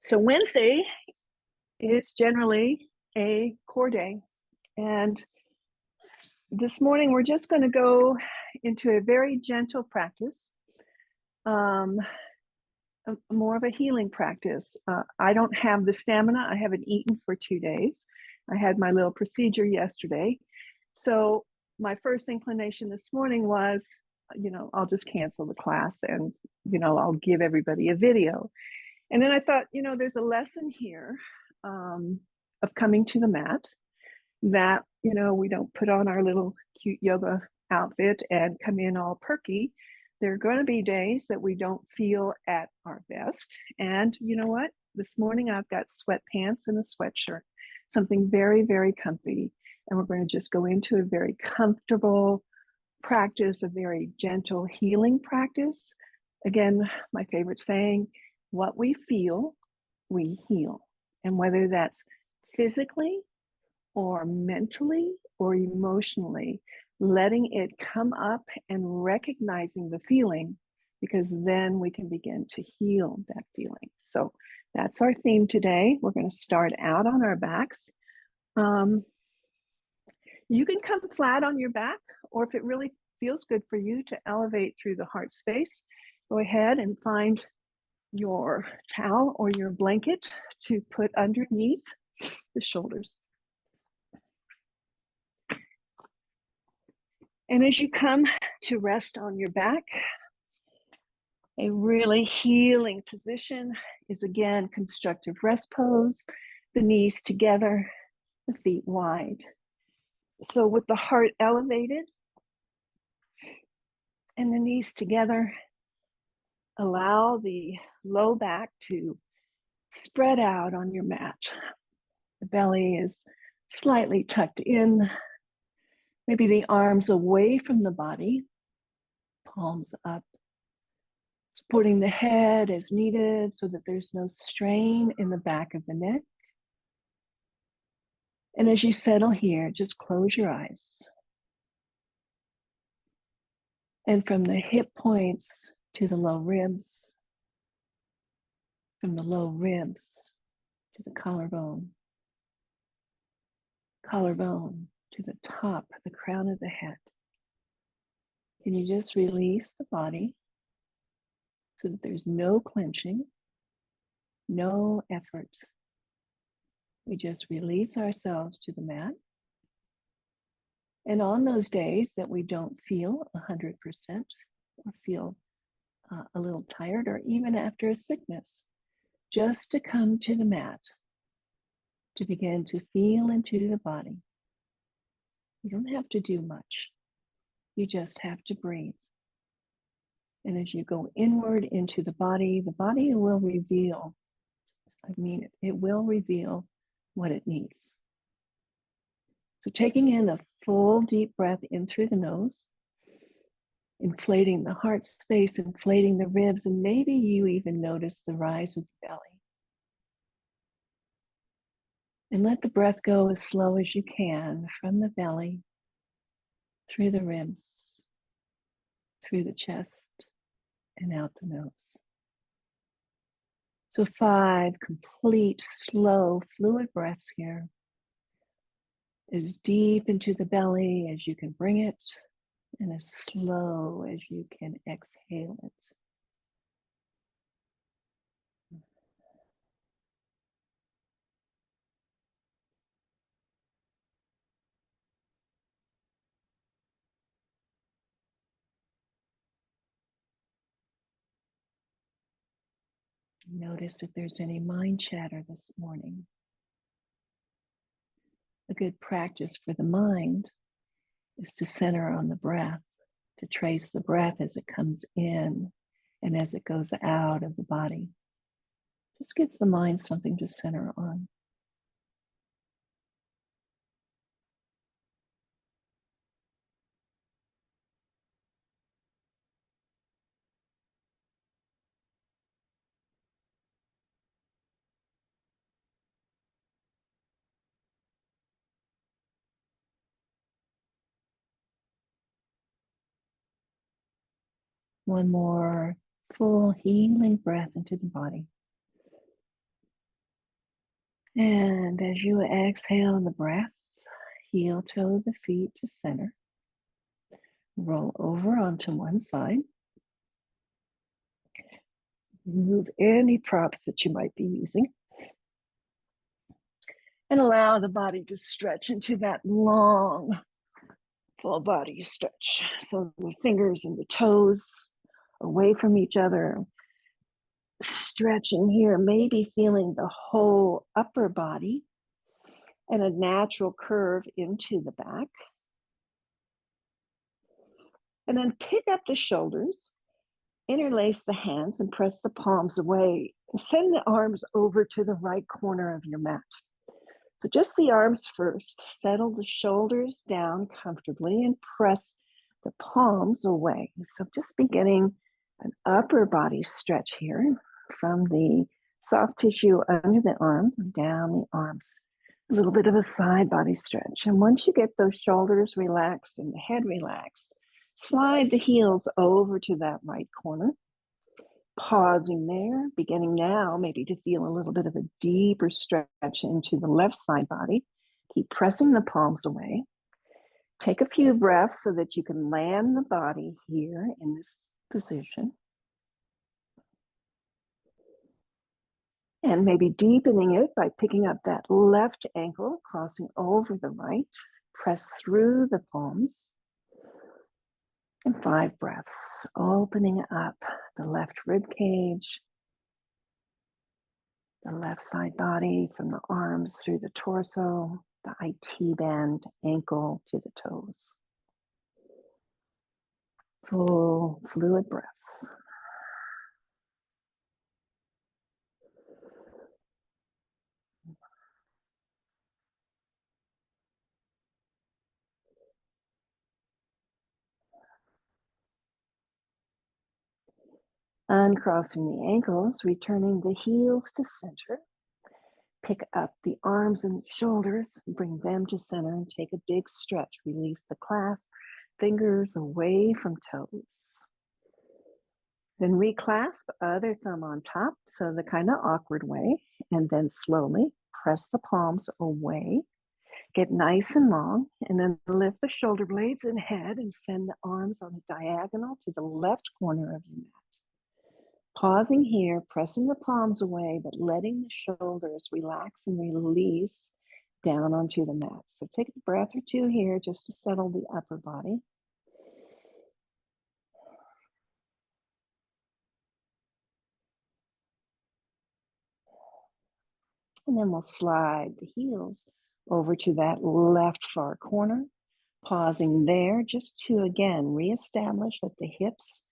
So Wednesday is generally a core day. And this morning, we're just going to go into a very gentle practice, more of a healing practice. I don't have the stamina. I haven't eaten for 2 days. I had my little procedure yesterday. So my first inclination this morning was, I'll just cancel the class and, I'll give everybody a video. And then I thought, there's a lesson here of coming to the mat that, we don't put on our little cute yoga outfit and come in all perky. There are going to be days that we don't feel at our best. And you know what? This morning I've got sweatpants and a sweatshirt, something very, very comfy. And we're going to just go into a very comfortable practice, a very gentle healing practice. Again, my favorite saying, what we feel, we heal. And whether that's physically or mentally or emotionally, letting it come up and recognizing the feeling, because then we can begin to heal that feeling. So that's our theme today. We're going to start out on our backs. You can come flat on your back, or if it really feels good for you to elevate through the heart space, go ahead and find your towel or your blanket to put underneath the shoulders. And as you come to rest on your back, a really healing position is again constructive rest pose, the knees together, the feet wide. So with the heart elevated and the knees together, allow the low back to spread out on your mat. The belly is slightly tucked in, maybe the arms away from the body, palms up, supporting the head as needed so that there's no strain in the back of the neck. And as you settle here, just close your eyes. And from the hip points to the low ribs, from the low ribs to the collarbone to the top, the crown of the head. Can you just release the body so that there's no clenching, no effort? We just release ourselves to the mat. And on those days that we don't feel 100% or feel a little tired, or even after a sickness, just to come to the mat, to begin to feel into the body. You don't have to do much. You just have to breathe. And as you go inward into the body will reveal, it will reveal what it needs. So taking in a full deep breath in through the nose, inflating the heart space, inflating the ribs, and maybe you even notice the rise of the belly. And let the breath go as slow as you can from the belly, through the ribs, through the chest, and out the nose. So 5 complete, slow, fluid breaths here. As deep into the belly as you can bring it, and as slow as you can exhale it. Notice if there's any mind chatter this morning. A good practice for the mind is to center on the breath, to trace the breath as it comes in and as it goes out of the body. Just gives the mind something to center on. One more full healing breath into the body. And as you exhale the breath, heel toe the feet to center. Roll over onto one side. Remove any props that you might be using. And allow the body to stretch into that long, full body stretch. So the fingers and the toes away from each other. Stretching here, maybe feeling the whole upper body and a natural curve into the back. And then pick up the shoulders, interlace the hands and press the palms away. And send the arms over to the right corner of your mat. So just the arms first. Settle the shoulders down comfortably and press the palms away. So just beginning an upper body stretch here from the soft tissue under the arm down the arms. A little bit of a side body stretch. And once you get those shoulders relaxed and the head relaxed, slide the heels over to that right corner. Pausing there, beginning now maybe to feel a little bit of a deeper stretch into the left side body. Keep pressing the palms away. Take a few breaths so that you can land the body here in this position. And maybe deepening it by picking up that left ankle, crossing over the right. Press through the palms. And 5 breaths, opening up the left rib cage, the left side body from the arms through the torso, the IT band, ankle to the toes. Full fluid breaths. Uncrossing the ankles, returning the heels to center. Pick up the arms and shoulders, bring them to center and take a big stretch. Release the clasp, fingers away from toes. Then reclasp, other thumb on top, so the kind of awkward way, and then slowly press the palms away. Get nice and long, and then lift the shoulder blades and head and send the arms on the diagonal to the left corner of your mat. Pausing here, pressing the palms away, but letting the shoulders relax and release down onto the mat. So take a breath or two here just to settle the upper body. And then we'll slide the heels over to that left far corner, pausing there just to, again, reestablish that the hips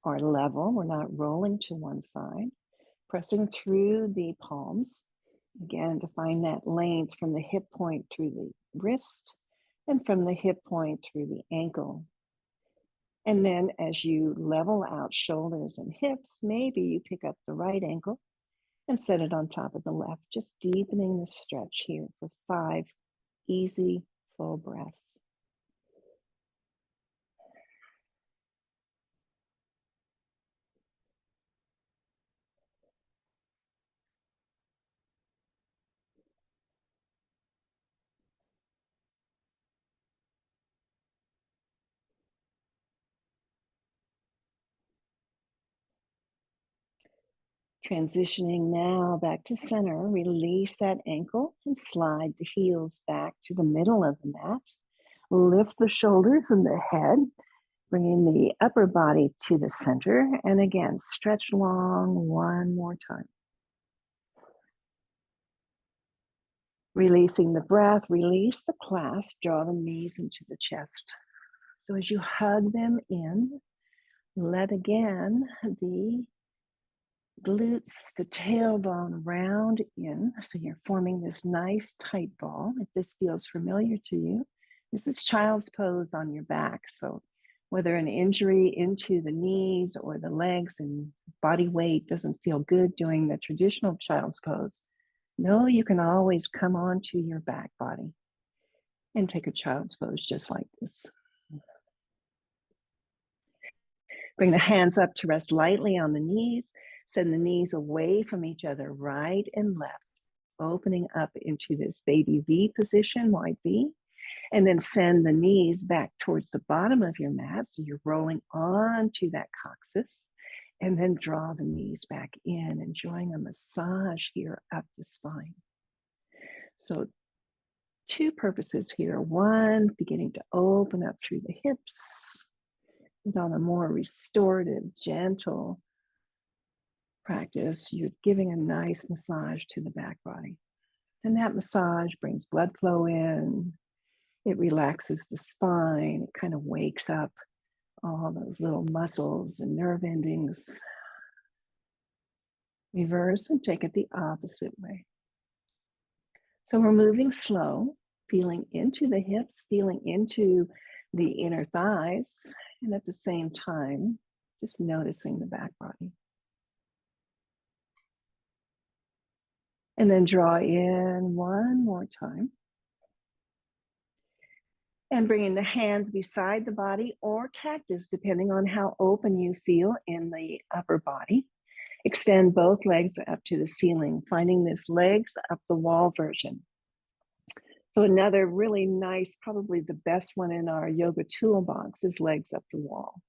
are level. We're not rolling to one side. Pressing through the palms, again, to find that length from the hip point through the wrist and from the hip point through the ankle. And then as you level out shoulders and hips, maybe you pick up the right ankle and set it on top of the left, just deepening the stretch here for 5 easy, full breaths. Transitioning now back to center, release that ankle and slide the heels back to the middle of the mat. Lift the shoulders and the head, bringing the upper body to the center. And again, stretch long one more time. Releasing the breath, release the clasp, draw the knees into the chest. So as you hug them in, let again the glutes, the tailbone round in. So you're forming this nice tight ball. If this feels familiar to you, this is child's pose on your back. So whether an injury into the knees or the legs and body weight doesn't feel good doing the traditional child's pose, know you can always come onto your back body and take a child's pose just like this. Bring the hands up to rest lightly on the knees. Send the knees away from each other, right and left. opening up into this baby V position, wide V, and then send the knees back towards the bottom of your mat. So you're rolling onto that coccyx, and then draw the knees back in, enjoying a massage here up the spine. So two purposes here. One, beginning to open up through the hips, and on a more restorative, gentle practice, you're giving a nice massage to the back body. And that massage brings blood flow in. It relaxes the spine. It kind of wakes up all those little muscles and nerve endings. Reverse and take it the opposite way. So we're moving slow, feeling into the hips, feeling into the inner thighs, and at the same time, just noticing the back body. And then draw in one more time. And bringing the hands beside the body or cactus, depending on how open you feel in the upper body. Extend both legs up to the ceiling, finding this legs up the wall version. So another really nice, probably the best one in our yoga toolbox is legs up the wall.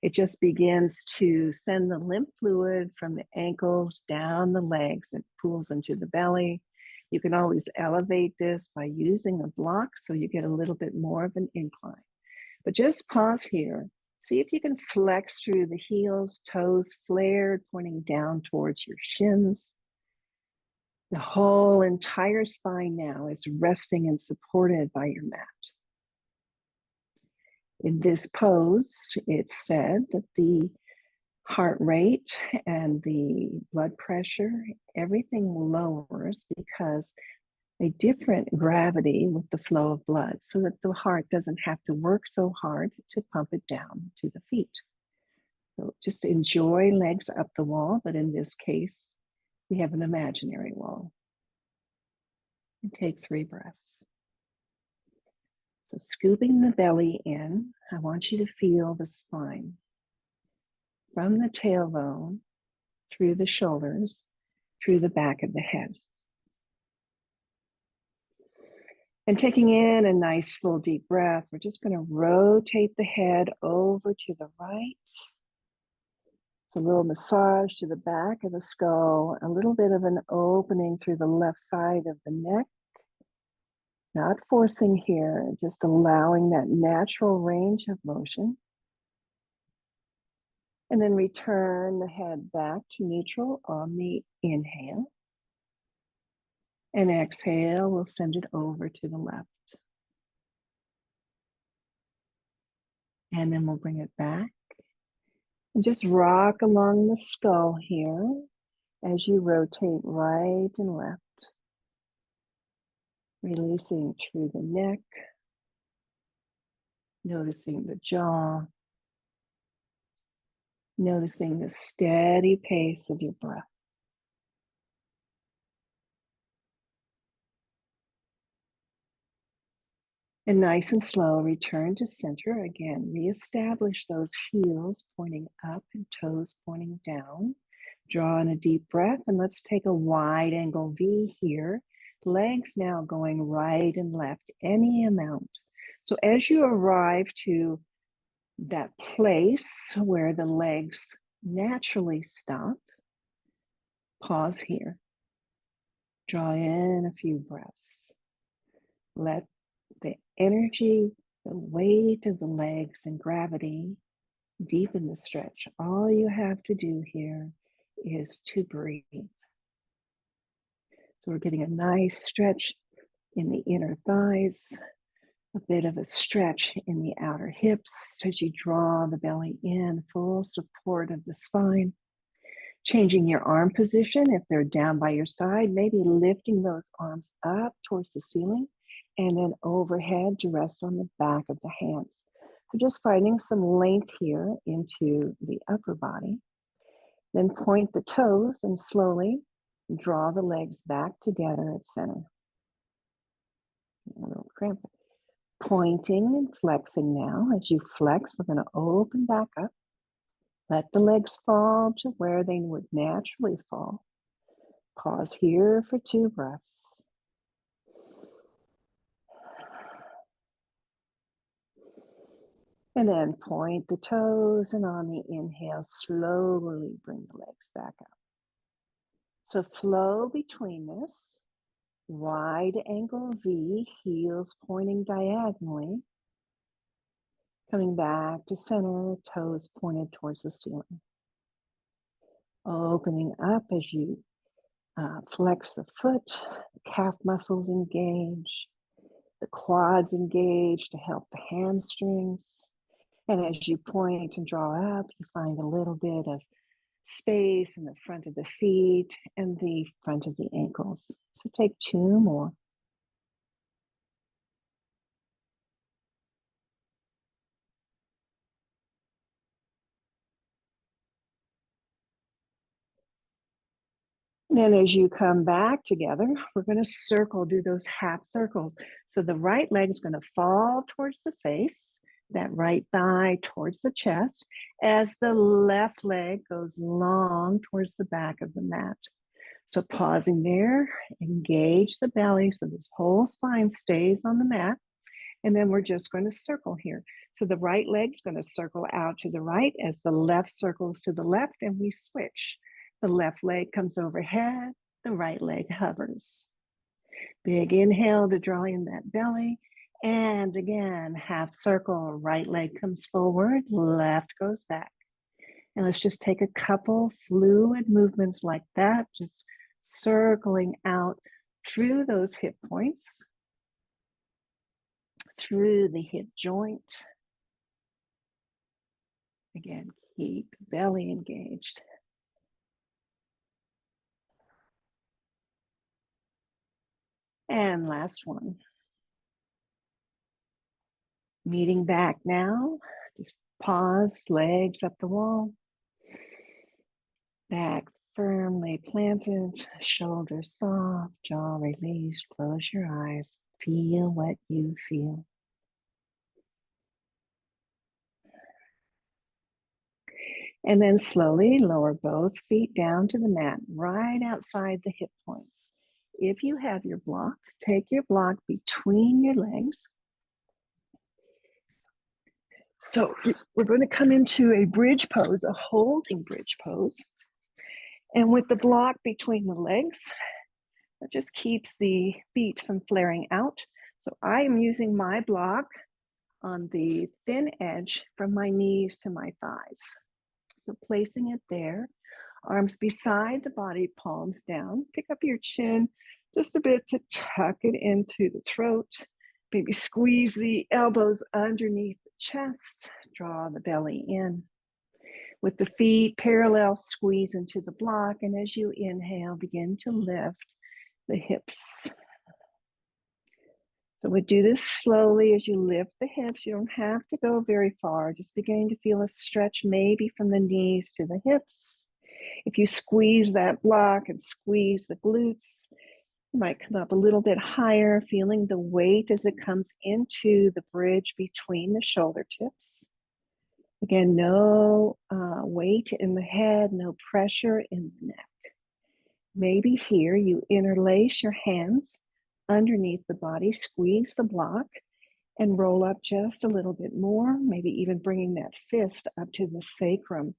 It just begins to send the lymph fluid from the ankles down the legs. It pools into the belly. You can always elevate this by using a block so you get a little bit more of an incline. But just pause here. See if you can flex through the heels, toes flared, pointing down towards your shins. The whole entire spine now is resting and supported by your mat. In this pose, it's said that the heart rate and the blood pressure, everything lowers because a different gravity with the flow of blood so that the heart doesn't have to work so hard to pump it down to the feet. So just enjoy legs up the wall, but in this case, we have an imaginary wall. And take 3 breaths. So scooping the belly in, I want you to feel the spine from the tailbone, through the shoulders, through the back of the head. And taking in a nice full deep breath, we're just going to rotate the head over to the right. So a little massage to the back of the skull, a little bit of an opening through the left side of the neck. Not forcing here, just allowing that natural range of motion. And then return the head back to neutral on the inhale. And exhale, we'll send it over to the left. And then we'll bring it back. And just rock along the skull here as you rotate right and left. Releasing through the neck. Noticing the jaw. Noticing the steady pace of your breath. And nice and slow, return to center. Again, reestablish those heels pointing up and toes pointing down. Draw in a deep breath and let's take a wide angle V here. Legs now going right and left, any amount. So as you arrive to that place where the legs naturally stop, pause here. Draw in a few breaths. Let the energy, the weight of the legs and gravity deepen the stretch. All you have to do here is to breathe. So we're getting a nice stretch in the inner thighs, a bit of a stretch in the outer hips as you draw the belly in, full support of the spine. Changing your arm position if they're down by your side, maybe lifting those arms up towards the ceiling and then overhead to rest on the back of the hands. So just finding some length here into the upper body. Then point the toes and slowly draw the legs back together at center. A little cramp. Pointing and flexing now. As you flex, we're going to open back up. Let the legs fall to where they would naturally fall. Pause here for 2 breaths. And then point the toes, and on the inhale, slowly bring the legs back up. So flow between this. Wide ankle V, heels pointing diagonally. Coming back to center, toes pointed towards the ceiling. Opening up as you flex the foot, the calf muscles engage, the quads engage to help the hamstrings. And as you point and draw up, you find a little bit of space in the front of the feet and the front of the ankles. So take 2 more. And then as you come back together, we're going to circle, do those half circles. So the right leg is going to fall towards the face, that right thigh towards the chest, as the left leg goes long towards the back of the mat. So pausing there, engage the belly so this whole spine stays on the mat. And then we're just going to circle here. So the right leg's going to circle out to the right as the left circles to the left, and we switch. The left leg comes overhead, the right leg hovers. Big inhale to draw in that belly. And again, half circle, right leg comes forward, left goes back. And let's just take a couple fluid movements like that, just circling out through those hip points, through the hip joint. Again, keep the belly engaged. And last one. Meeting back now. Just pause, legs up the wall. Back firmly planted, shoulders soft, jaw released. Close your eyes. Feel what you feel. And then slowly lower both feet down to the mat, right outside the hip points. If you have your block, take your block between your legs. So we're going to come into a bridge pose, a holding bridge pose. And with the block between the legs, that just keeps the feet from flaring out. So I am using my block on the thin edge from my knees to my thighs. So placing it there, arms beside the body, palms down. Pick up your chin just a bit to tuck it into the throat. Maybe squeeze the elbows underneath the chest. Draw the belly in. With the feet parallel, squeeze into the block. And as you inhale, begin to lift the hips. So we do this slowly as you lift the hips. You don't have to go very far. Just beginning to feel a stretch maybe from the knees to the hips. If you squeeze that block and squeeze the glutes, you might come up a little bit higher, feeling the weight as it comes into the bridge between the shoulder tips. Again, no weight in the head, no pressure in the neck. Maybe here you interlace your hands underneath the body, squeeze the block, and roll up just a little bit more, maybe even bringing that fist up to the sacrum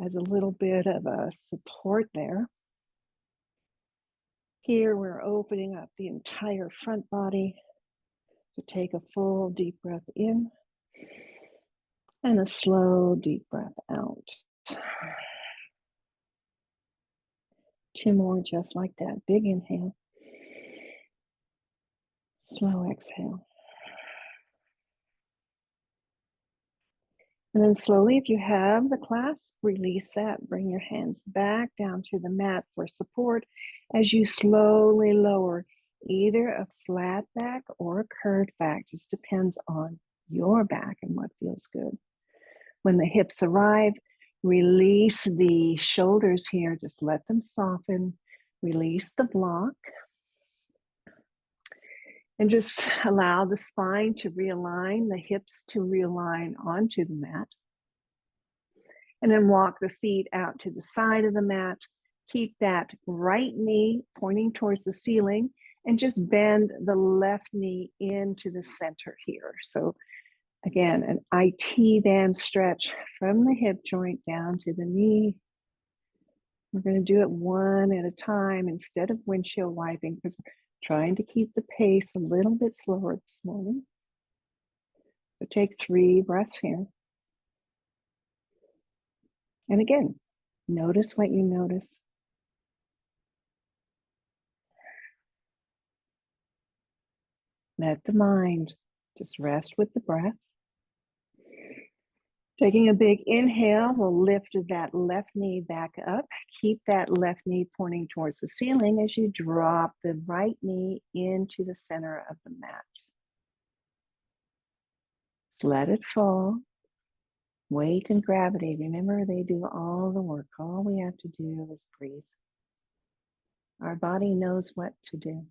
as a little bit of a support there. Here we're opening up the entire front body. So take a full deep breath in and a slow deep breath out. 2 more just like that. Big inhale. Slow exhale. And then slowly, if you have the clasp, release that. Bring your hands back down to the mat for support as you slowly lower either a flat back or a curved back. Just depends on your back and what feels good. When the hips arrive, release the shoulders here. Just let them soften. Release the block. And just allow the spine to realign, the hips to realign onto the mat. And then walk the feet out to the side of the mat. Keep that right knee pointing towards the ceiling and just bend the left knee into the center here. So again, an IT band stretch from the hip joint down to the knee. We're going to do it one at a time instead of windshield wiping because we're trying to keep the pace a little bit slower this morning. So take 3 breaths here. And again, notice what you notice. Let the mind just rest with the breath. Taking a big inhale, we'll lift that left knee back up. Keep that left knee pointing towards the ceiling as you drop the right knee into the center of the mat. Just let it fall. Weight and gravity, remember, they do all the work. All we have to do is breathe. Our body knows what to do.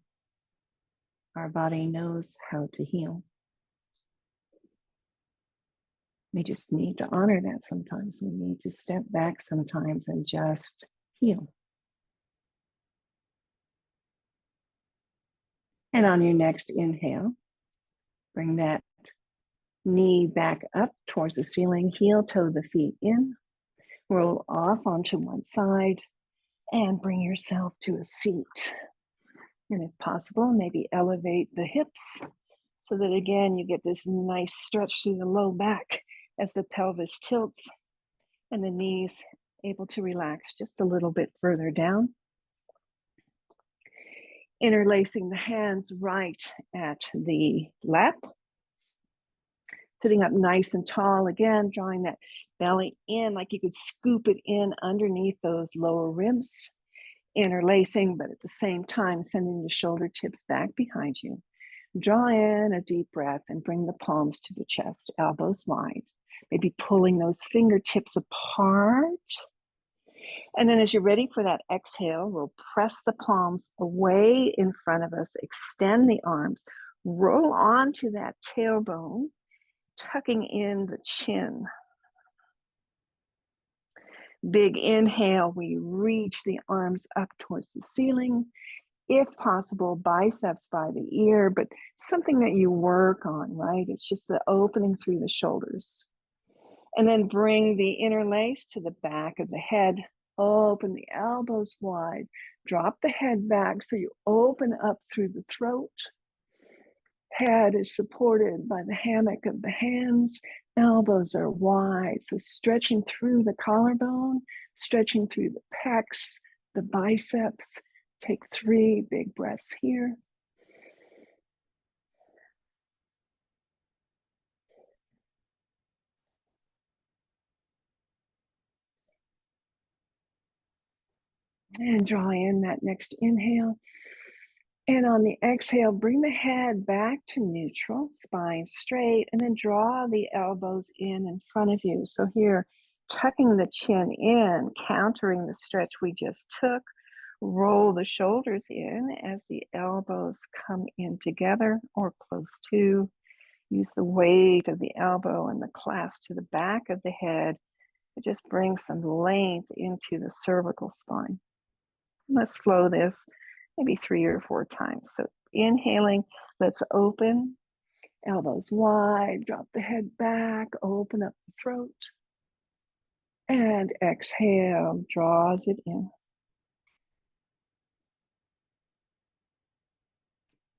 Our body knows how to heal. We just need to honor that sometimes. We need to step back sometimes and just heal. And on your next inhale, bring that knee back up towards the ceiling, heel toe the feet in, roll off onto one side, and bring yourself to a seat. And if possible, maybe elevate the hips so that again, you get this nice stretch through the low back as the pelvis tilts and the knees able to relax just a little bit further down. Interlacing the hands right at the lap. Sitting up nice and tall, again, drawing that belly in like you could scoop it in underneath those lower ribs. Interlacing, but at the same time, sending the shoulder tips back behind you. Draw in a deep breath and bring the palms to the chest, elbows wide. Maybe pulling those fingertips apart. And then as you're ready for that exhale, we'll press the palms away in front of us, extend the arms, roll onto that tailbone, tucking in the chin. Big inhale, we reach the arms up towards the ceiling. If possible, biceps by the ear, but something that you work on, right? It's just the opening through the shoulders. And then bring the interlace to the back of the head. Open the elbows wide. Drop the head back so you open up through the throat. Head is supported by the hammock of the hands. Elbows are wide, so stretching through the collarbone, stretching through the pecs, the biceps. Take 3 big breaths here. And draw in that next inhale. And on the exhale, bring the head back to neutral, spine straight, and then draw the elbows in front of you. So here, tucking the chin in, countering the stretch we just took. Roll the shoulders in as the elbows come in together or close to. Use the weight of the elbow and the clasp to the back of the head to just bring some length into the cervical spine. Let's flow this maybe 3 or 4 times. So inhaling, let's open, elbows wide, drop the head back, open up the throat. And exhale, draws it in.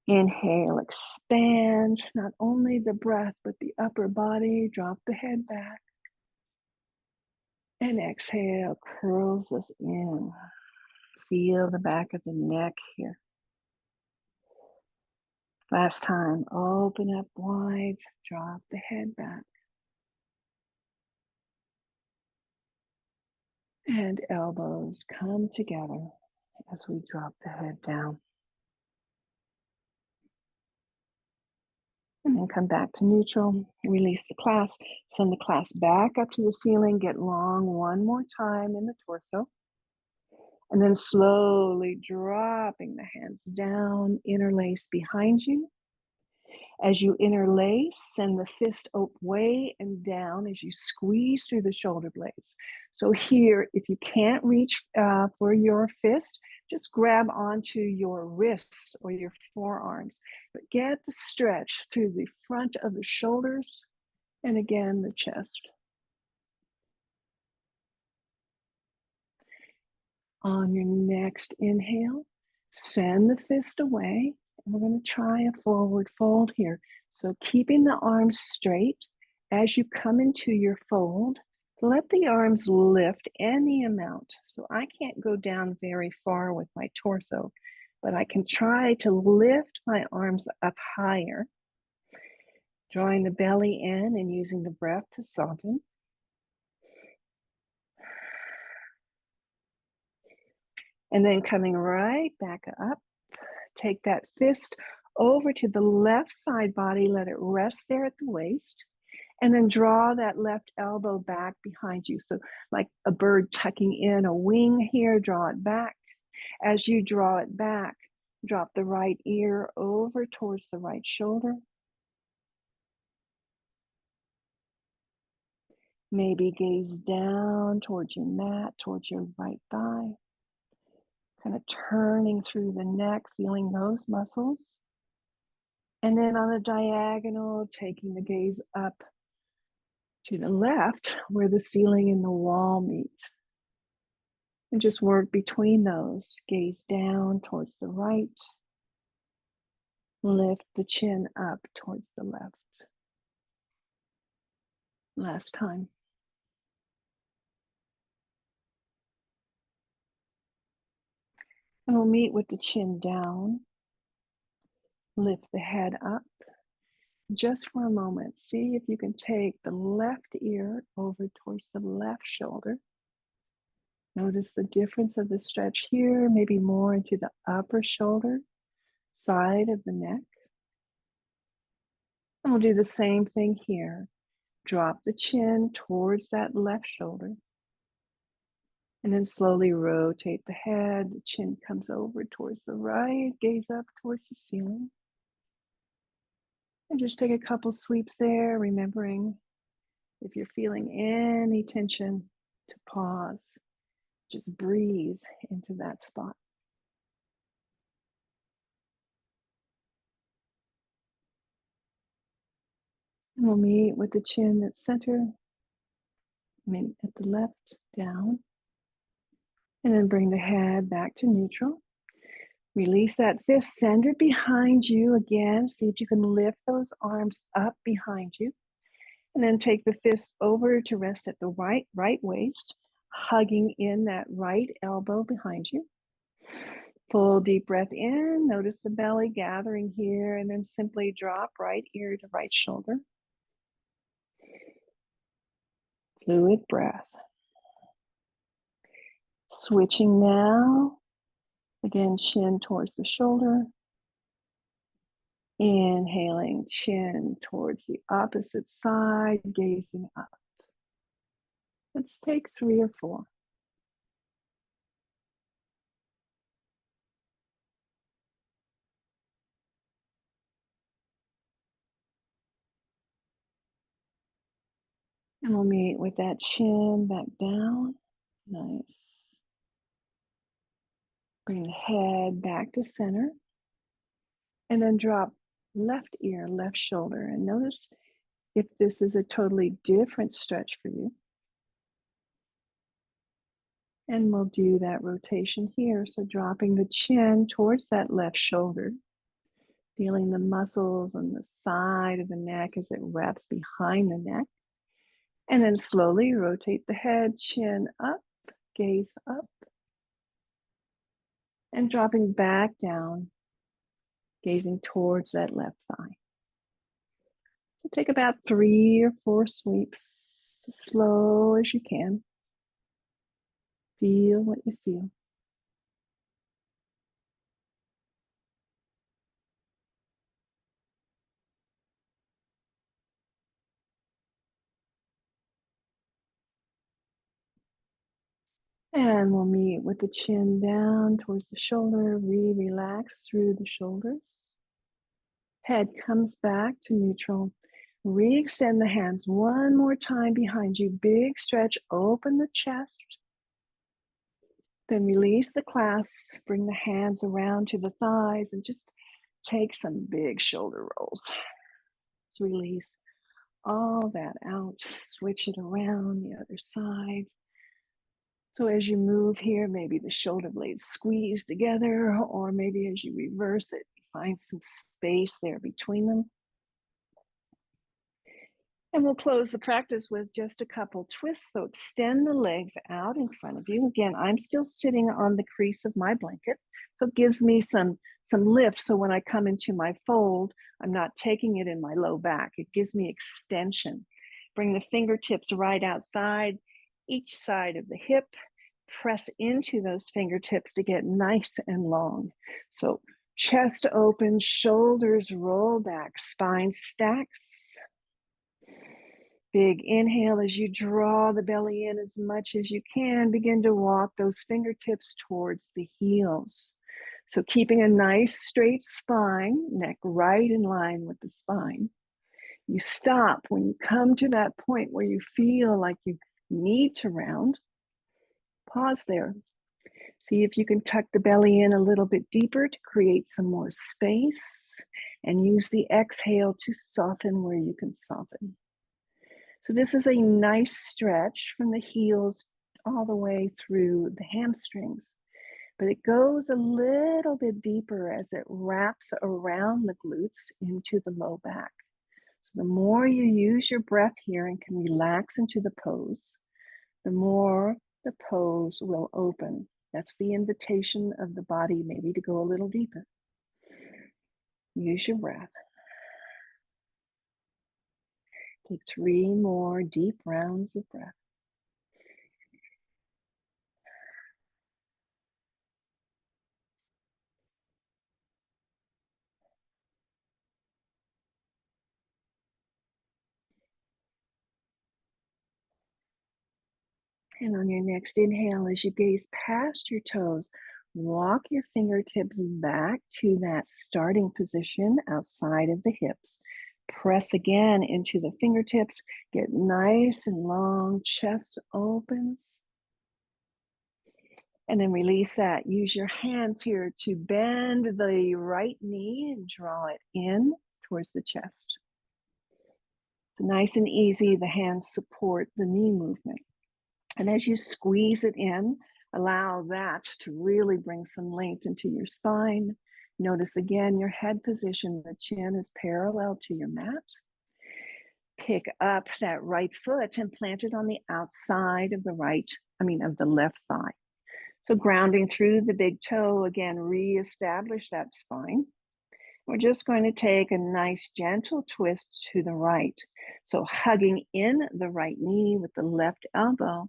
Inhale, expand, not only the breath, but the upper body. Drop the head back. And exhale, curls us in. Feel the back of the neck here. Last time, open up wide, drop the head back. And elbows come together as we drop the head down. And then come back to neutral, release the clasp, send the clasp back up to the ceiling, get long one more time in the torso. And then slowly dropping the hands down, interlace behind you. As you interlace, send the fist way and down as you squeeze through the shoulder blades. So here, if you can't reach for your fist, just grab onto your wrists or your forearms. But get the stretch through the front of the shoulders and again, the chest. On your next inhale, send the fist away. And we're going to try a forward fold here. So keeping the arms straight as you come into your fold, let the arms lift any amount. So I can't go down very far with my torso, but I can try to lift my arms up higher, drawing the belly in and using the breath to soften. And then coming right back up, take that fist over to the left side body, let it rest there at the waist, and then draw that left elbow back behind you. So like a bird tucking in a wing here, draw it back. As you draw it back, drop the right ear over towards the right shoulder. Maybe gaze down towards your mat, towards your right thigh. Kind of turning through the neck, feeling those muscles. And then on a diagonal, taking the gaze up to the left where the ceiling and the wall meet. And just work between those. Gaze down towards the right. Lift the chin up towards the left. Last time. And we'll meet with the chin down. Lift the head up. Just for a moment, see if you can take the left ear over towards the left shoulder. Notice the difference of the stretch here, maybe more into the upper shoulder, side of the neck. And we'll do the same thing here. Drop the chin towards that left shoulder. And then slowly rotate the head. The chin comes over towards the right, gaze up towards the ceiling. And just take a couple sweeps there, remembering if you're feeling any tension to pause. Just breathe into that spot. And we'll meet with the chin at center, maybe at the left, down. And then bring the head back to neutral. Release that fist, send it behind you again. See if you can lift those arms up behind you. And then take the fist over to rest at the right waist, hugging in that right elbow behind you. Full deep breath in, notice the belly gathering here, and then simply drop right ear to right shoulder. Fluid breath. Switching now. Again, chin towards the shoulder. Inhaling, chin towards the opposite side, gazing up. Let's take 3 or 4. And we'll meet with that chin back down. Nice. Bring the head back to center. And then drop left ear, left shoulder. And notice if this is a totally different stretch for you. And we'll do that rotation here. So dropping the chin towards that left shoulder. Feeling the muscles on the side of the neck as it wraps behind the neck. And then slowly rotate the head, chin up, gaze up. And dropping back down, gazing towards that left thigh. So take about 3 or 4 sweeps, as slow as you can. Feel what you feel. And we'll meet with the chin down towards the shoulder. Relax through the shoulders. Head comes back to neutral. Re-extend the hands one more time behind you. Big stretch, open the chest. Then release the clasps, bring the hands around to the thighs and just take some big shoulder rolls. Let's release all that out, switch it around the other side. So as you move here, maybe the shoulder blades squeeze together, or maybe as you reverse it, you find some space there between them. And we'll close the practice with just a couple twists. So extend the legs out in front of you. Again, I'm still sitting on the crease of my blanket. So it gives me some lift. So when I come into my fold, I'm not taking it in my low back. It gives me extension. Bring the fingertips right outside, each side of the hip. Press into those fingertips to get nice and long. So chest open, shoulders roll back, spine stacks. Big inhale as you draw the belly in as much as you can. Begin to walk those fingertips towards the heels. So keeping a nice straight spine, neck right in line with the spine. You stop when you come to that point where you feel like you need to round. Pause there. See if you can tuck the belly in a little bit deeper to create some more space, and use the exhale to soften where you can soften. So this is a nice stretch from the heels all the way through the hamstrings, but it goes a little bit deeper as it wraps around the glutes into the low back. So the more you use your breath here and can relax into the pose, the more the pose will open. That's the invitation of the body maybe to go a little deeper. Use your breath. Take 3 more deep rounds of breath. And on your next inhale, as you gaze past your toes, walk your fingertips back to that starting position outside of the hips. Press again into the fingertips. Get nice and long, chest opens. And then release that. Use your hands here to bend the right knee and draw it in towards the chest. So nice and easy, the hands support the knee movement. And as you squeeze it in, allow that to really bring some length into your spine. Notice again your head position, the chin is parallel to your mat. Pick up that right foot and plant it on the outside of the left thigh. So grounding through the big toe, again, reestablish that spine. We're just going to take a nice gentle twist to the right. So hugging in the right knee with the left elbow,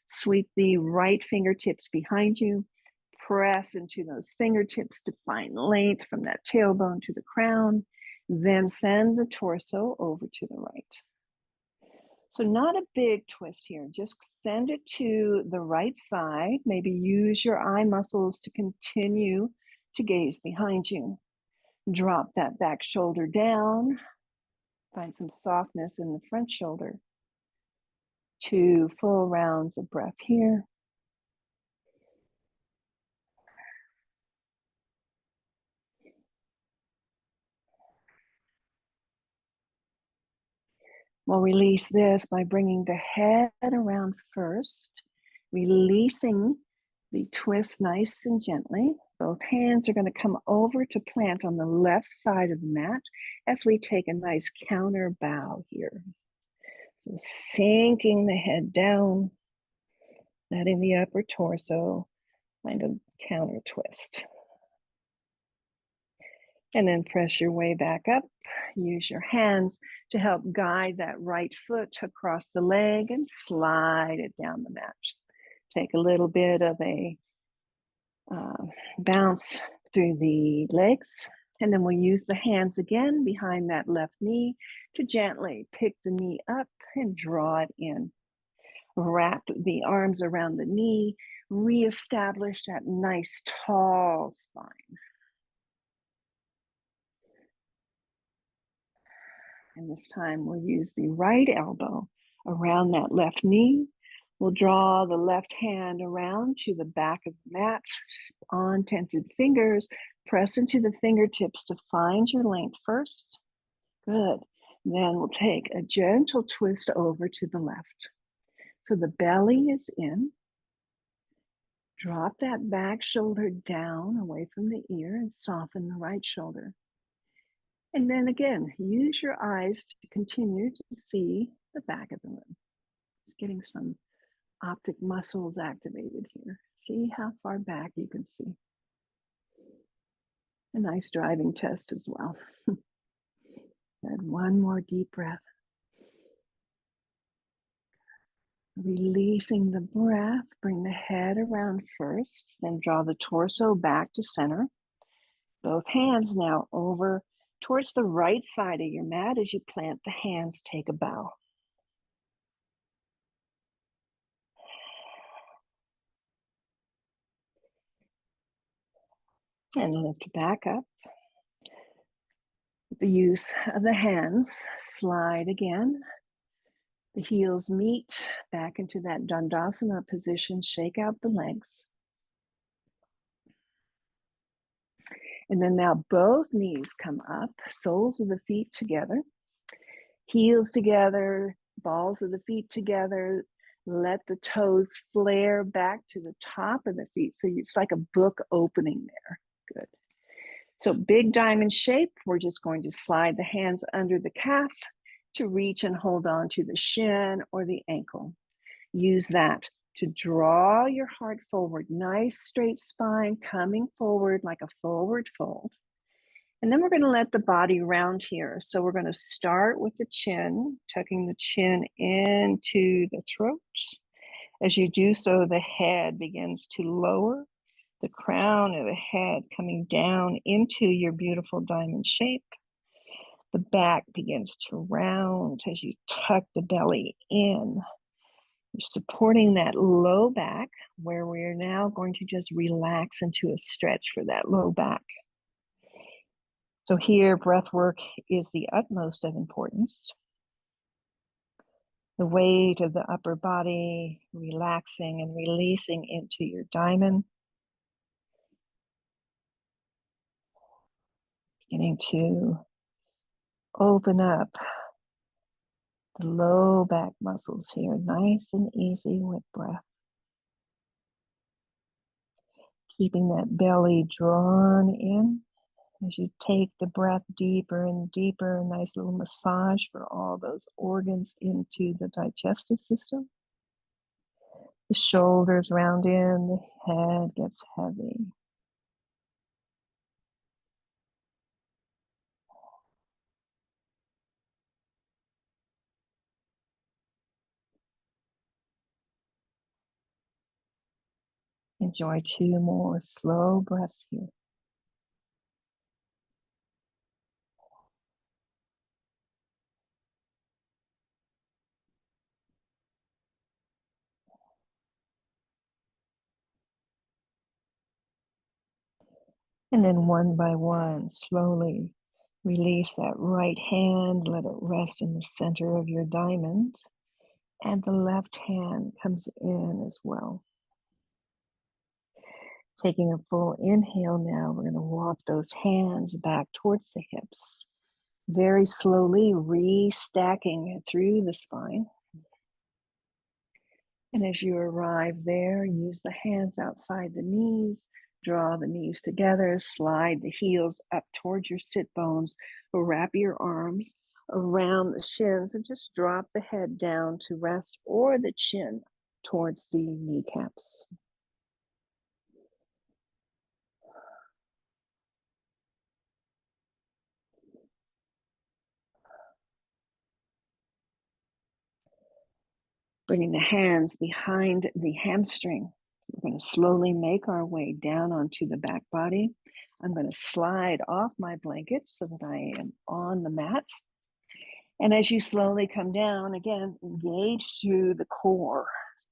sweep the right fingertips behind you, press into those fingertips to find length from that tailbone to the crown, then send the torso over to the right. So not a big twist here, just send it to the right side. Maybe use your eye muscles to continue to gaze behind you. Drop that back shoulder down. Find some softness in the front shoulder. 2 full rounds of breath here. We'll release this by bringing the head around first, releasing the twist nice and gently. Both hands are going to come over to plant on the left side of the mat as we take a nice counter bow here. So sinking the head down, letting the upper torso find a counter twist. And then press your way back up. Use your hands to help guide that right foot across the leg and slide it down the mat. Take a little bit of a bounce through the legs. And then we'll use the hands again behind that left knee to gently pick the knee up and draw it in. Wrap the arms around the knee, reestablish that nice tall spine. And this time we'll use the right elbow around that left knee. We'll draw the left hand around to the back of the mat on tented fingers. Press into the fingertips to find your length first. Good. Then we'll take a gentle twist over to the left. So the belly is in. Drop that back shoulder down away from the ear and soften the right shoulder. And then again, use your eyes to continue to see the back of the limb. Just getting some optic muscles activated here. See how far back you can see. A nice driving test as well. And one more deep breath. Releasing the breath, bring the head around first, then draw the torso back to center. Both hands now over towards the right side of your mat. As you plant the hands, take a bow. And lift back up. With the use of the hands, slide again. The heels meet back into that Dandasana position. Shake out the legs. And then now both knees come up, soles of the feet together, heels together, balls of the feet together. Let the toes flare back to the top of the feet. So it's like a book opening there. Good. So big diamond shape. We're just going to slide the hands under the calf to reach and hold on to the shin or the ankle. Use that to draw your heart forward. Nice straight spine coming forward like a forward fold. And then we're going to let the body round here. So we're going to start with the chin, tucking the chin into the throat. As you do so, the head begins to lower, the crown of the head coming down into your beautiful diamond shape. The back begins to round as you tuck the belly in. You're supporting that low back where we're now going to just relax into a stretch for that low back. So here, breath work is the utmost of importance. The weight of the upper body, relaxing and releasing into your diamond. Beginning to open up the low back muscles here, nice and easy with breath. Keeping that belly drawn in. As you take the breath deeper and deeper, a nice little massage for all those organs into the digestive system. The shoulders round in, the head gets heavy. Enjoy 2 more slow breaths here. And then one by one, slowly release that right hand, let it rest in the center of your diamond, and the left hand comes in as well. Taking a full inhale now, we're going to walk those hands back towards the hips, very slowly restacking through the spine. And as you arrive there, use the hands outside the knees, draw the knees together, slide the heels up towards your sit bones, or wrap your arms around the shins and just drop the head down to rest or the chin towards the kneecaps. Bringing the hands behind the hamstring. We're going to slowly make our way down onto the back body. I'm going to slide off my blanket so that I am on the mat. And as you slowly come down, again, engage through the core.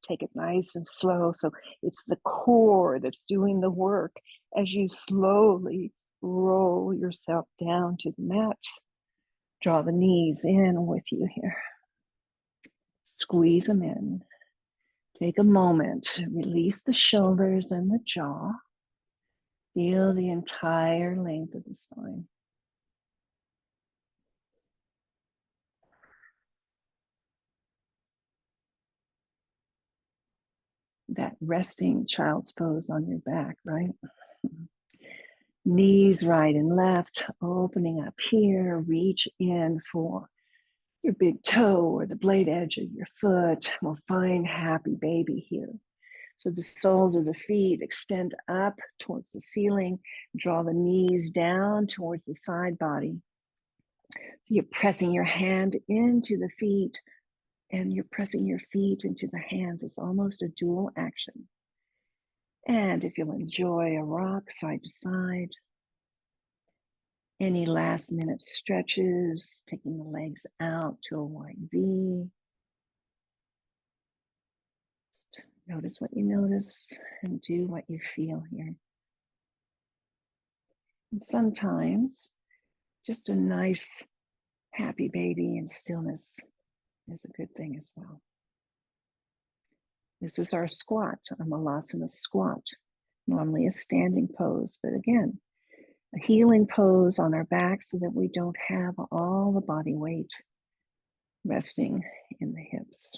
Take it nice and slow. So it's the core that's doing the work as you slowly roll yourself down to the mat. Draw the knees in with you here. Squeeze them in. Take a moment to release the shoulders and the jaw. Feel the entire length of the spine. That resting child's pose on your back, right? Knees right and left, opening up here. Reach in for your big toe or the blade edge of your foot. We'll find happy baby here. So the soles of the feet extend up towards the ceiling. Draw the knees down towards the side body. So you're pressing your hand into the feet and you're pressing your feet into the hands. It's almost a dual action. And if you'll enjoy a rock side to side, any last minute stretches, taking the legs out to a wide V. Notice what you notice and do what you feel here. And sometimes just a nice, happy baby in stillness is a good thing as well. This is our squat, a Malasana squat, normally a standing pose, but again, a healing pose on our back so that we don't have all the body weight resting in the hips.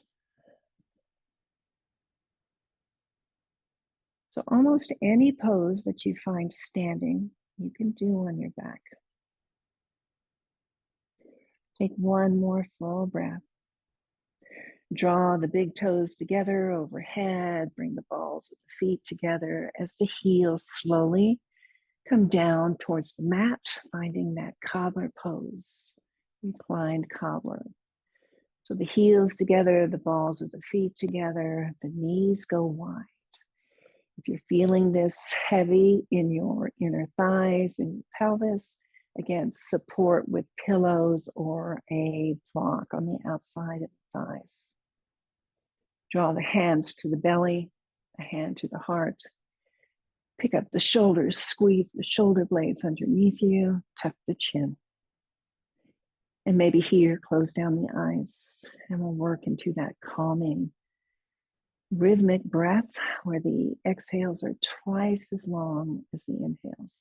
So almost any pose that you find standing, you can do on your back. Take one more full breath. Draw the big toes together overhead. Bring the balls of the feet together as the heels slowly come down towards the mat, finding that cobbler pose, reclined cobbler. So the heels together, the balls of the feet together, the knees go wide. If you're feeling this heavy in your inner thighs and your pelvis, again, support with pillows or a block on the outside of the thighs. Draw the hands to the belly, a hand to the heart. Pick up the shoulders, squeeze the shoulder blades underneath you, tuck the chin. And maybe here, close down the eyes, and we'll work into that calming, rhythmic breath where the exhales are twice as long as the inhales.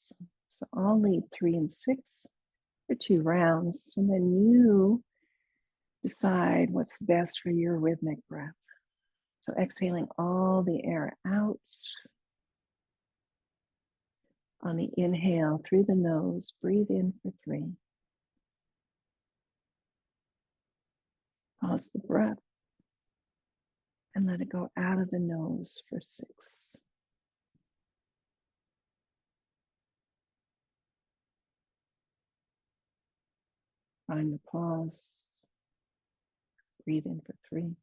So I'll lead 3 and 6 for 2 rounds, and then you decide what's best for your rhythmic breath. So exhaling all the air out. On the inhale through the nose, breathe in for 3. Pause the breath and let it go out of the nose for 6. Find the pause. Breathe in for 3.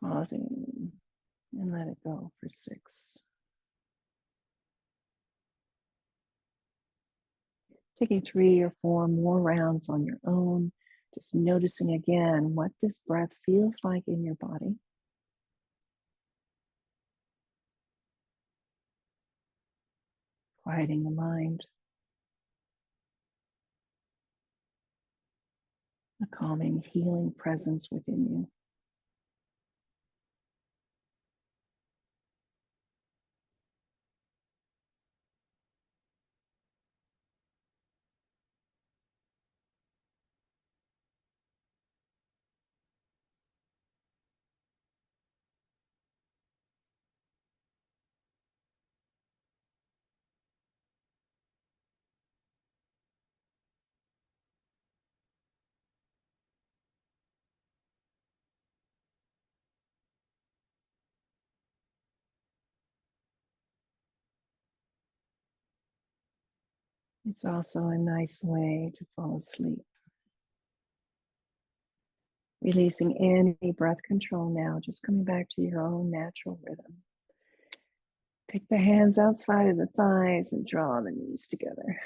Pausing and let it go for 6. Taking 3 or 4 more rounds on your own, just noticing again what this breath feels like in your body. Quieting the mind. A calming, healing presence within you. It's also a nice way to fall asleep. Releasing any breath control now, just coming back to your own natural rhythm. Take the hands outside of the thighs and draw the knees together.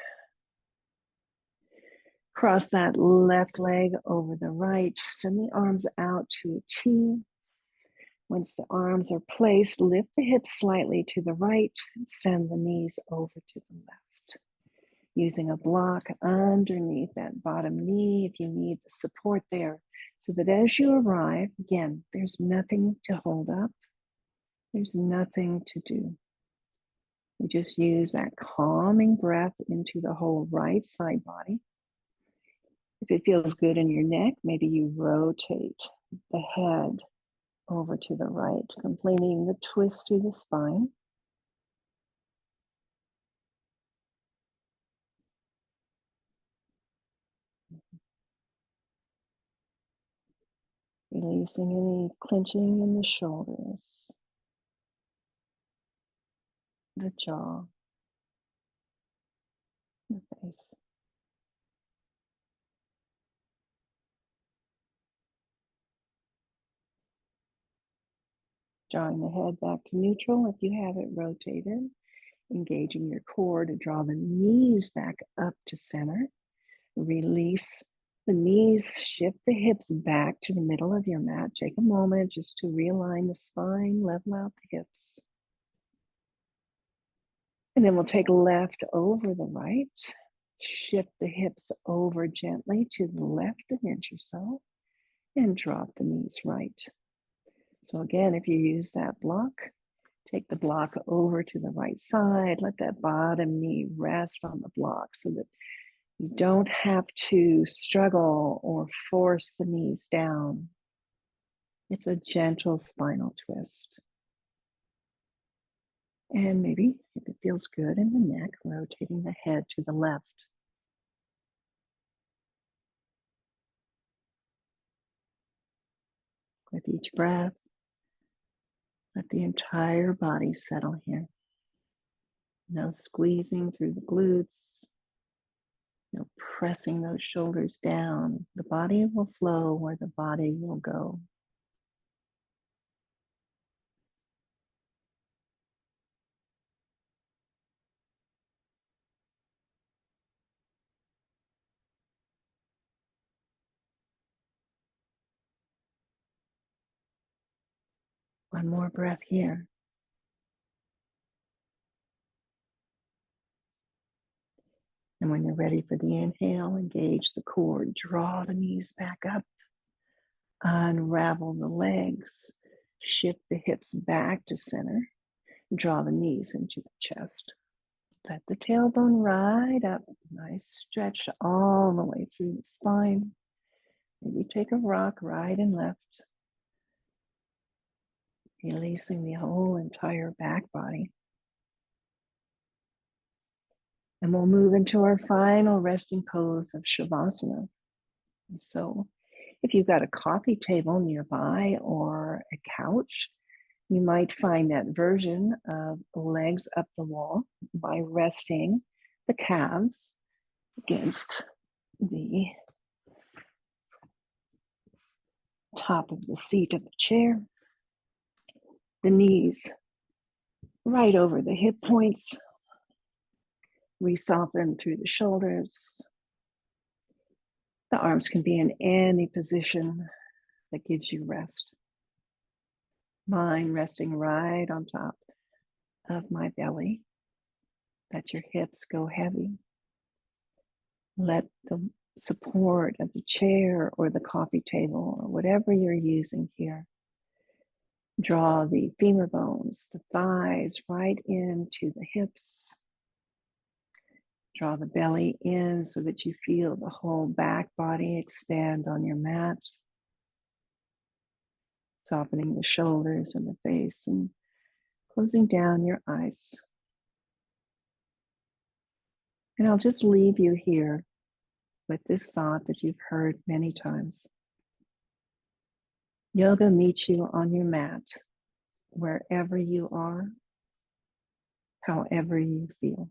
Cross that left leg over the right. Send the arms out to a T. Once the arms are placed, lift the hips slightly to the right and send the knees over to the left. using a block underneath that bottom knee if you need the support there, so that as you arrive, again, there's nothing to hold up, there's nothing to do. We just use that calming breath into the whole right side body. If it feels good in your neck, maybe you rotate the head over to the right, completing the twist through the spine. Releasing any clenching in the shoulders, the jaw, the face. Drawing the head back to neutral if you have it rotated. Engaging your core to draw the knees back up to center. Release the knees, shift the hips back to the middle of your mat. Take a moment just to realign the spine, level out the hips. And then we'll take left over the right. Shift the hips over gently to the left an inch or so and drop the knees right. So again, if you use that block, take the block over to the right side. Let that bottom knee rest on the block so that you don't have to struggle or force the knees down. It's a gentle spinal twist. And maybe, if it feels good in the neck, rotating the head to the left. With each breath, let the entire body settle here. No squeezing through the glutes. No pressing those shoulders down. The body will flow where the body will go. One more breath here. And when you're ready for the inhale, engage the core, draw the knees back up, unravel the legs, shift the hips back to center, draw the knees into the chest. Let the tailbone ride up, nice stretch all the way through the spine. Maybe take a rock right and left, releasing the whole entire back body. And we'll move into our final resting pose of Shavasana. So if you've got a coffee table nearby or a couch, you might find that version of legs up the wall by resting the calves against the top of the seat of the chair, the knees right over the hip points, re-soften through the shoulders. The arms can be in any position that gives you rest. Mine resting right on top of my belly. Let your hips go heavy. Let the support of the chair or the coffee table or whatever you're using here draw the femur bones, the thighs right into the hips. Draw the belly in so that you feel the whole back body expand on your mat. Softening the shoulders and the face and closing down your eyes. And I'll just leave you here with this thought that you've heard many times. Yoga meets you on your mat, wherever you are, however you feel.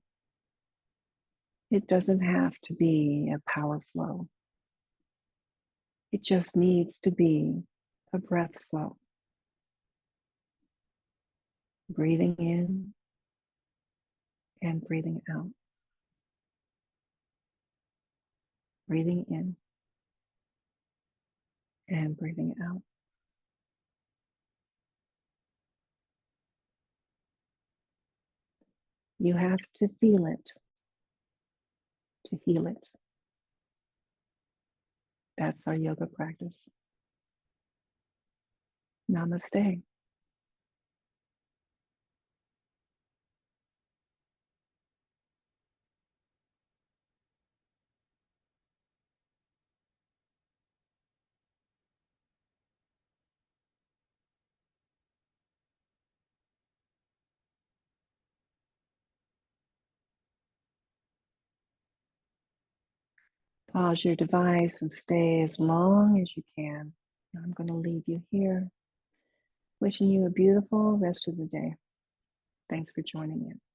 It doesn't have to be a power flow. It just needs to be a breath flow. Breathing in and breathing out. Breathing in and breathing out. You have to feel it. to heal it. That's our yoga practice. Namaste. Pause your device and stay as long as you can. I'm going to leave you here. Wishing you a beautiful rest of the day. Thanks for joining in.